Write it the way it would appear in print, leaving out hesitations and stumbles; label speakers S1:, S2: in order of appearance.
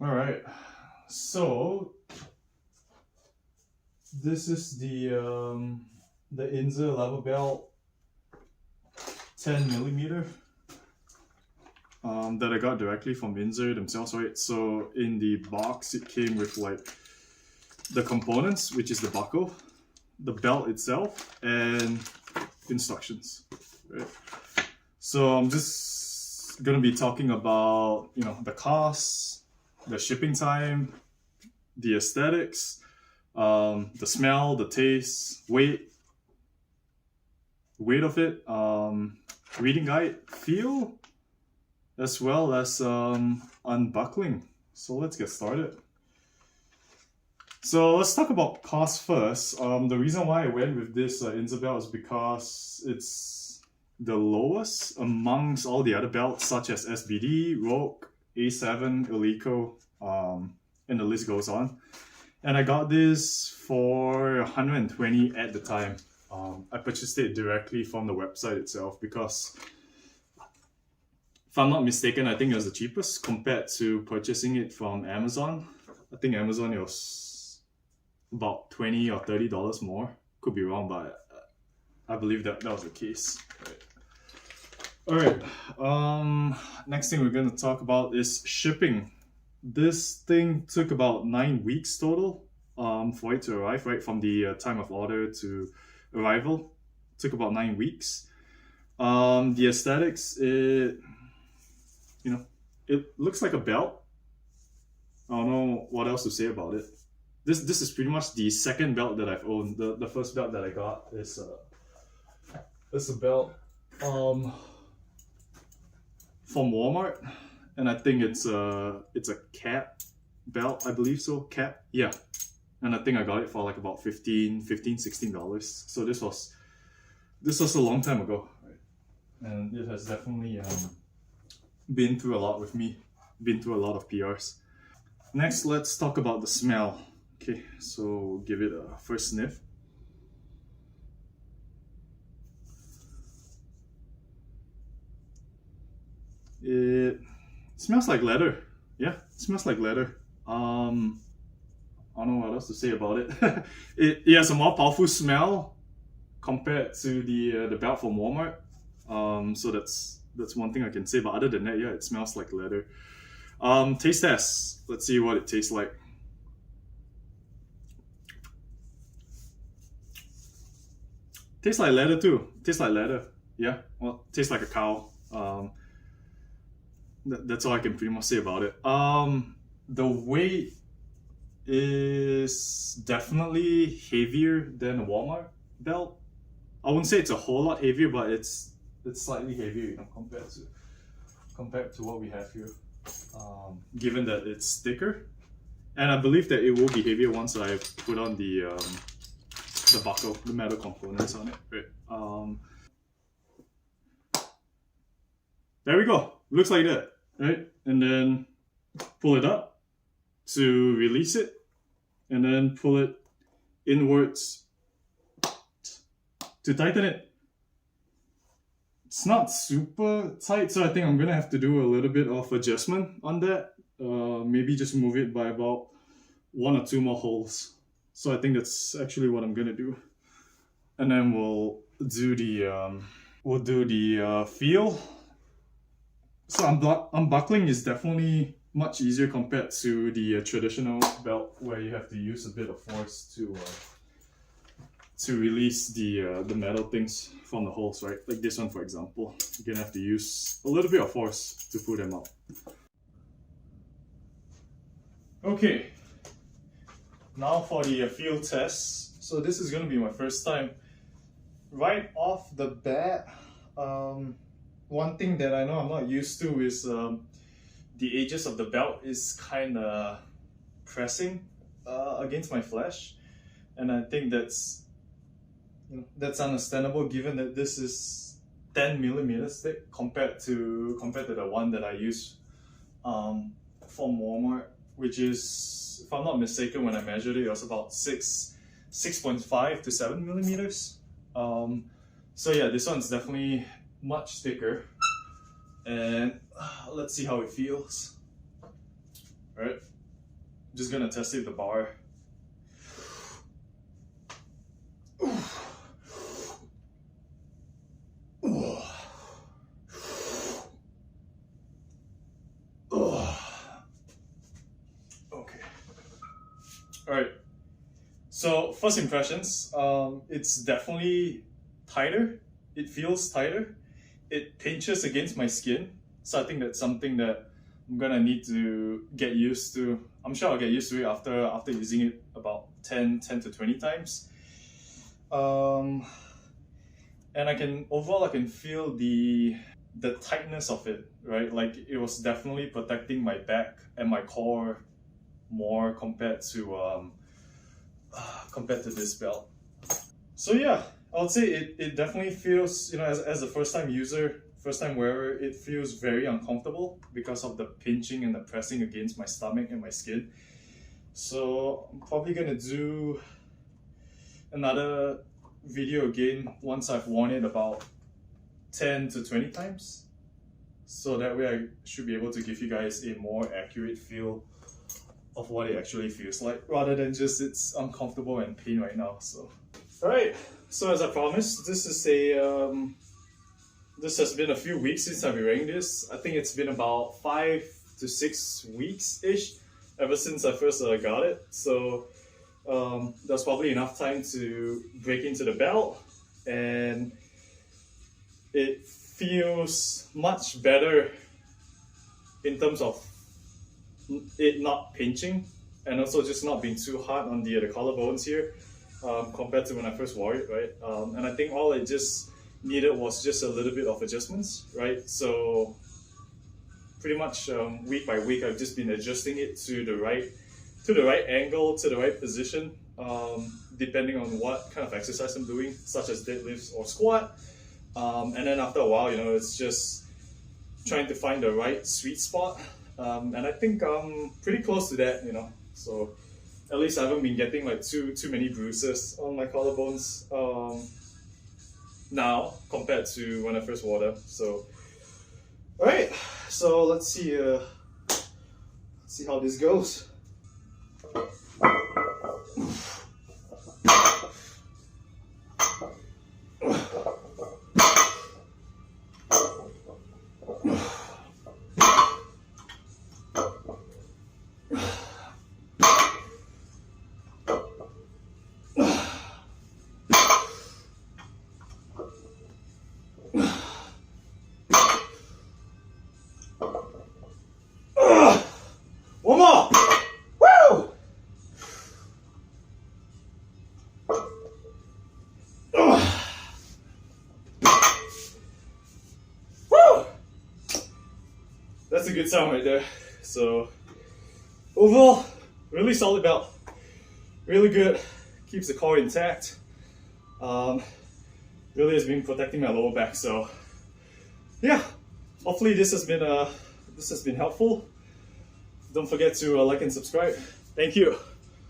S1: All right, so this is the Inzer level belt 10 millimeter that I got directly from Inzer themselves, right? So in the box, it came with like the components, which is the buckle, the belt itself, and instructions, right? So I'm just gonna be talking about, the costs, the shipping time, the aesthetics, the smell, the taste, weight of it, reading guide, feel, as well as unbuckling. So let's get started. So let's talk about cost first. The reason why I went with this Inzer belt is because it's the lowest amongst all the other belts such as SBD, Rogue, A7, Eleiko, and the list goes on. And I got this for 120 at the time. I purchased it directly from the website itself because, if I'm not mistaken, I think it was the cheapest compared to purchasing it from Amazon. I think Amazon, it was about $20 or $30 more. Could be wrong, but I believe that was the case. All right. Next thing we're going to talk about is shipping. This thing took about 9 weeks total for it to arrive, right? From the time of order to arrival. It took about 9 weeks. The aesthetics, it looks like a belt. I don't know what else to say about it. This is pretty much the second belt that I've owned. The first belt that I got is a belt from Walmart, and I think it's a cap belt, I believe so. Cap, yeah. And I think I got it for like about $16. So this was a long time ago, right? And it has definitely been through a lot with me, been through a lot of PRs. Next, let's talk about the smell. Okay, so give it a first sniff. It smells like leather. Yeah, it smells like leather. I don't know what else to say about it. It has a more powerful smell compared to the belt from Walmart. So that's one thing I can say. But other than that, yeah, it smells like leather. Taste test. Let's see what it tastes like. Tastes like leather too. Tastes like leather. Yeah. Well, tastes like a cow. That's all I can pretty much say about it. The weight is definitely heavier than a Walmart belt. I wouldn't say it's a whole lot heavier, but it's slightly heavier, compared to what we have here. Given that it's thicker, and I believe that it will be heavier once I put on the buckle, the metal components on it. Right. There we go. Looks like that, right? And then pull it up to release it, and then pull it inwards to tighten it. It's not super tight, so I think I'm gonna have to do a little bit of adjustment on that. Maybe just move it by about 1 or 2 more holes. So I think that's actually what I'm gonna do. And then we'll do the feel. So unbuckling is definitely much easier compared to the traditional belt where you have to use a bit of force to release the metal things from the holes, right? Like this one, for example. You're gonna have to use a little bit of force to pull them out. Okay, now for the field test. So this is gonna be my first time. Right off the bat, one thing that I know I'm not used to is the edges of the belt is kind of pressing against my flesh, and I think that's understandable given that this is 10 millimeters thick compared to the one that I use from Walmart, which is, if I'm not mistaken, when I measured it, it was about 6.5 to 7 millimeters. So yeah, this one's definitely much thicker, and let's see how it feels. Alright, just gonna test it with the bar. Okay. Alright. So first impressions, it's definitely tighter. It feels tighter. It pinches against my skin. So I think that's something that I'm gonna need to get used to. I'm sure I'll get used to it after using it about 10 to 20 times. And I can feel the tightness of it, right? Like it was definitely protecting my back and my core more compared to this belt. So yeah, I would say it definitely feels, you know, as a first time user, first time wearer, it feels very uncomfortable because of the pinching and the pressing against my stomach and my skin. So I'm probably gonna do another video again once I've worn it about 10 to 20 times. So that way I should be able to give you guys a more accurate feel of what it actually feels like, rather than just it's uncomfortable and pain right now. So, alright, so as I promised, this has been a few weeks since I've been wearing this. I think it's been about 5 to 6 weeks-ish ever since I first got it. So that's probably enough time to break into the belt, and it feels much better in terms of it not pinching, and also just not being too hard on the collarbones here compared to when I first wore it, right? And I think all it just needed was just a little bit of adjustments, right? So pretty much week by week I've just been adjusting it to the right angle, to the right position, depending on what kind of exercise I'm doing, such as deadlifts or squat. And then after a while, you know, it's just trying to find the right sweet spot. And I think I'm pretty close to that, you know. So at least I haven't been getting like too many bruises on my collarbones now compared to when I first wore them. So alright, so let's see how this goes. One more! Woo! Woo! That's a good sound right there. So overall, really solid belt. Really good. Keeps the core intact. Really has been protecting my lower back. So yeah, hopefully this has been helpful. Don't forget to like and subscribe. Thank you.